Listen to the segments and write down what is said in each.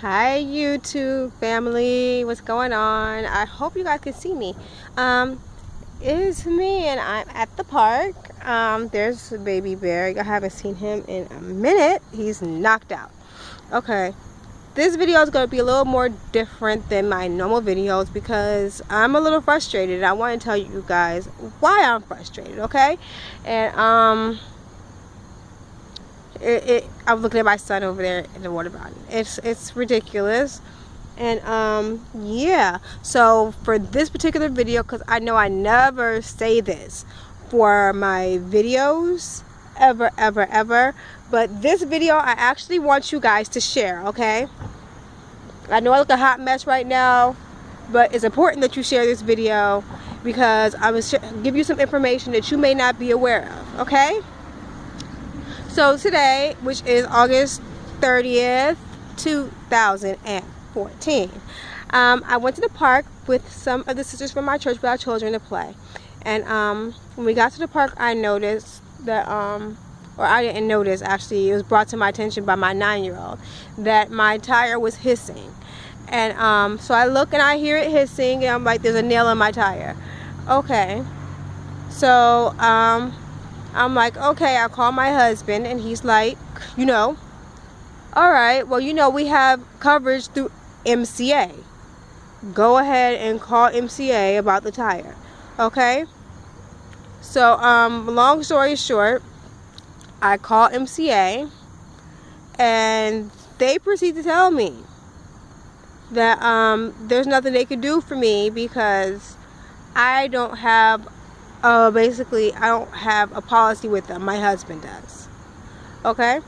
Hi YouTube family, what's going on? I hope you guys can see me. It's me and I'm at the park. There's baby bear. I haven't seen him in a minute. He's knocked out. Okay, this video is going to be a little more different than my normal videos because I'm a little frustrated. I want to tell you guys why I'm frustrated, okay? And I was looking at my son over there in the water fountain. It's ridiculous. And yeah, so for this particular video, because I know I never say this for my videos ever, but this video I actually want you guys to share, okay? I know I look a hot mess right now, but it's important that you share this video because I will give you some information that you may not be aware of, okay? So today, which is August 30th, 2014, I went to the park with some of the sisters from my church with our children to play. And when we got to the park, I noticed that, or I didn't notice actually, it was brought to my attention by my 9-year-old, that my tire was hissing. And so I look and I hear it hissing, and I'm like, there's a nail in my tire. Okay. So, I'm like, okay, I'll call my husband, and he's like, all right, well, we have coverage through MCA. Go ahead and call MCA about the tire, okay? So, long story short, I call MCA, and they proceed to tell me that there's nothing they could do for me because I don't have basically I don't have a policy with them. My husband does. Okay,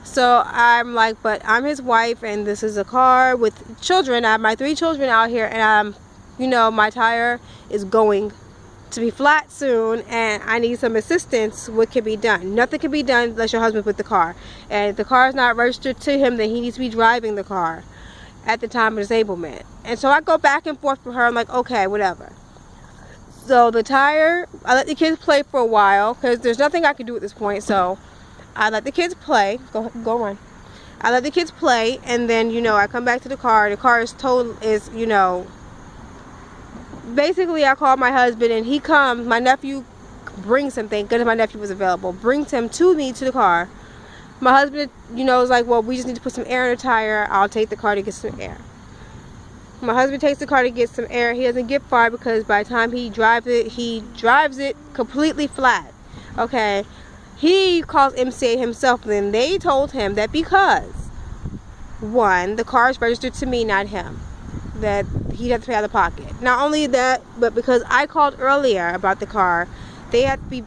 so I'm like, but I'm his wife, and this is a car with children. I have my 3 children out here, and my tire is going to be flat soon, and I need some assistance. What can be done? Nothing can be done unless your husband's with the car, and if the car is not registered to him, then he needs to be driving the car at the time of disablement. And so I go back and forth with her. I'm like, okay, whatever. So the tire, I let the kids play for a while because there's nothing I can do at this point. So I let the kids play. Go run. I let the kids play, and then I come back to the car. The car is basically I call my husband, and he comes. My nephew brings something because my nephew was available. Brings him to me to the car. My husband, is like, well, we just need to put some air in the tire. I'll take the car to get some air. My husband takes the car to get some air. He doesn't get far because by the time he drives it completely flat. Okay, he calls MCA himself, and they told him that because, one, the car is registered to me, not him, that he'd have to pay out of pocket. Not only that, but because I called earlier about the car, they have to be,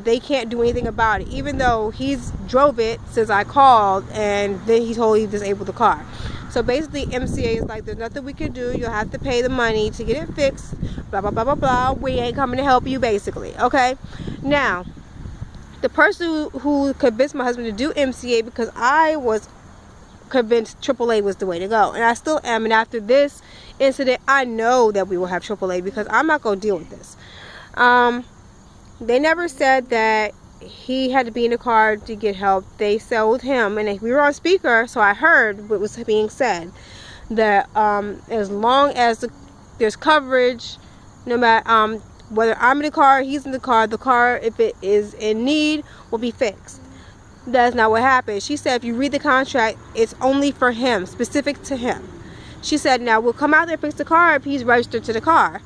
they can't do anything about it, even though he's drove it since I called, and then he totally disabled the car. So basically, MCA is like, there's nothing we can do. You'll have to pay the money to get it fixed. Blah, blah, blah, blah, blah. We ain't coming to help you, basically. Okay? Now, the person who convinced my husband to do MCA, because I was convinced AAA was the way to go. And I still am. And after this incident, I know that we will have AAA because I'm not going to deal with this. They never said that he had to be in the car to get help. They told him, and we were on speaker, so I heard what was being said, that as long as there's coverage, no matter whether I'm in the car or he's in the car, if it is in need, will be fixed. That's not what happened. She said if you read the contract, it's only for him, specific to him. She said, now we'll come out there and fix the car if he's registered to the car.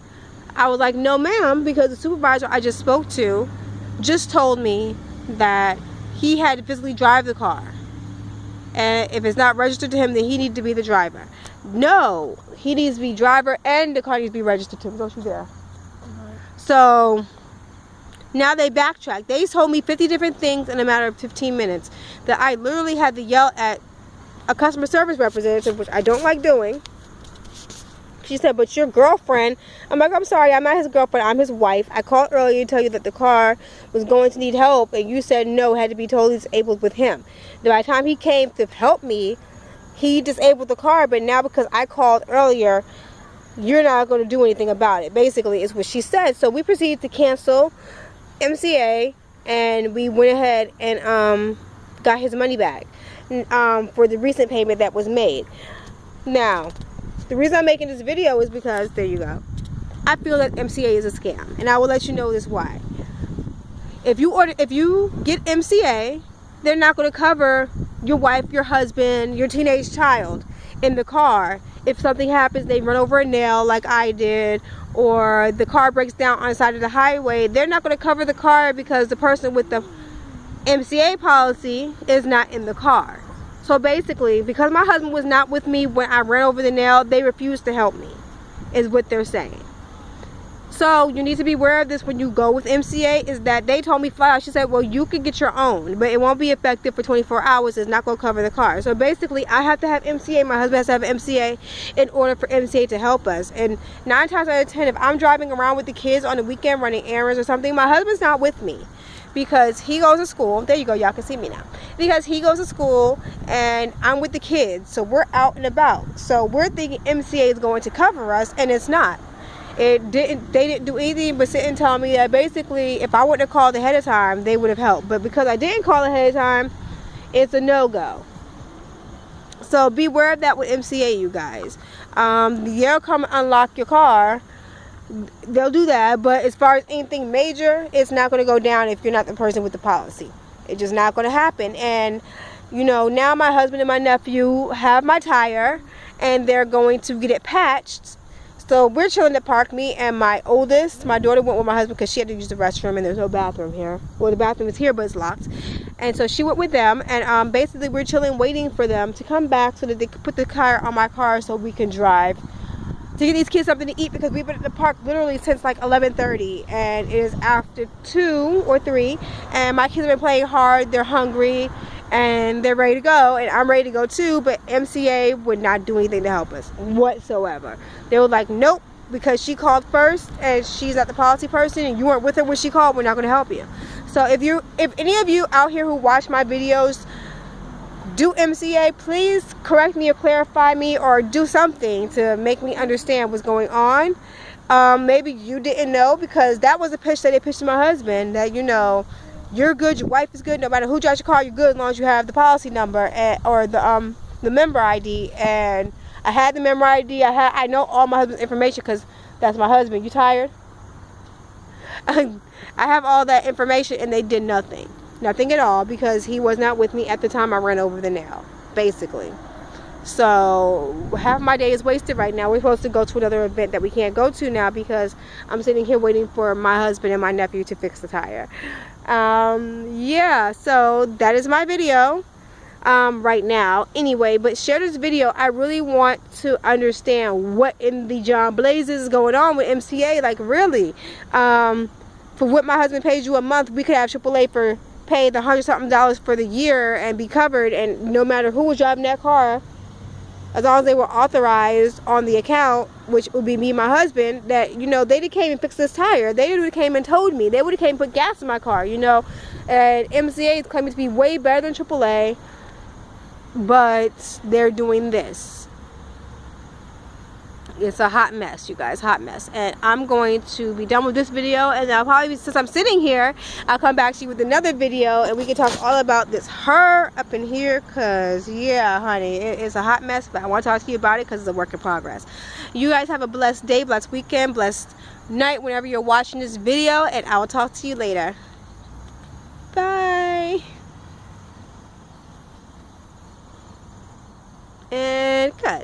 I was like, no ma'am, because the supervisor I just spoke to just told me that he had to physically drive the car, and if it's not registered to him, then he needs to be the driver. No, he needs to be driver, and the car needs to be registered to him. Don't you dare. So now they backtrack. They told me 50 different things in a matter of 15 minutes that I literally had to yell at a customer service representative, which I don't like doing. She said, but your girlfriend. I'm like, I'm sorry, I'm not his girlfriend, I'm his wife. I called earlier to tell you that the car was going to need help, and you said no, it had to be totally disabled with him. By the time he came to help me, he disabled the car, but now because I called earlier, you're not going to do anything about it. Basically, is what she said. So we proceeded to cancel MCA, and we went ahead and got his money back for the recent payment that was made. Now, the reason I'm making this video is because, there you go, I feel that MCA is a scam, and I will let you know this why. If you get MCA, they're not going to cover your wife, your husband, your teenage child in the car. If something happens, they run over a nail like I did, or the car breaks down on the side of the highway, they're not going to cover the car because the person with the MCA policy is not in the car. So basically, because my husband was not with me when I ran over the nail, they refused to help me, is what they're saying. So you need to be aware of this when you go with MCA, is that they told me flat out, she said, well, you could get your own, but it won't be effective for 24 hours. It's not going to cover the car. So basically, I have to have MCA, my husband has to have MCA in order for MCA to help us. And 9 times out of 10, if I'm driving around with the kids on the weekend running errands or something, my husband's not with me because he goes to school. There you go, y'all can see me now. Because he goes to school and I'm with the kids, so we're out and about. So we're thinking MCA is going to cover us, and it's not. They didn't do anything but sit and tell me that basically if I wouldn't have called ahead of time, they would have helped. But because I didn't call ahead of time, it's a no-go. So beware of that with MCA, you guys. They'll come unlock your car. They'll do that, but as far as anything major, it's not going to go down if you're not the person with the policy. It's just not going to happen. And you know, now my husband and my nephew have my tire, and they're going to get it patched. So we're chilling at park. Me and my oldest, my daughter went with my husband because she had to use the restroom and there's no bathroom here. Well, the bathroom is here, but it's locked. And so she went with them, and basically we're chilling waiting for them to come back so that they could put the tire on my car so we can drive to get these kids something to eat, because we've been at the park literally since like 11:30 and it is after 2 or 3, and my kids have been playing hard. They're hungry and they're ready to go, and I'm ready to go too, but MCA would not do anything to help us whatsoever. They were like, nope, because she called first and she's not the policy person and you weren't with her when she called, we're not going to help you. So if any of you out here who watch my videos do MCA, please correct me or clarify me or do something to make me understand what's going on. Maybe you didn't know, because that was a pitch that they pitched to my husband, that, you know, you're good, your wife is good, no matter who drives your car, you're good as long as you have the policy number or the member ID. And I had the member ID. I know all my husband's information because that's my husband. You tired? I have all that information, and they did nothing. Nothing at all, because he was not with me at the time I ran over the nail, basically. So half my day is wasted right now. We're supposed to go to another event that we can't go to now because I'm sitting here waiting for my husband and my nephew to fix the tire. Yeah, so that is my video right now. Anyway, but share this video. I really want to understand what in the John Blazes is going on with MCA. Like, really, for what my husband pays you a month, we could have AAA for pay the $100-something for the year and be covered, and no matter who was driving that car, as long as they were authorized on the account, which would be me and my husband, that, you know, they came and fixed this tire. They would have came and told me. They would have came and put gas in my car, you know. And MCA is claiming to be way better than AAA, but they're doing this. It's a hot mess, you guys, hot mess. And I'm going to be done with this video, and I'll probably, since I'm sitting here, I'll come back to you with another video and we can talk all about this her up in here, because yeah, honey, it's a hot mess, but I want to talk to you about it because it's a work in progress. You guys have a blessed day, blessed weekend, blessed night whenever you're watching this video, and I will talk to you later. Bye. And cut.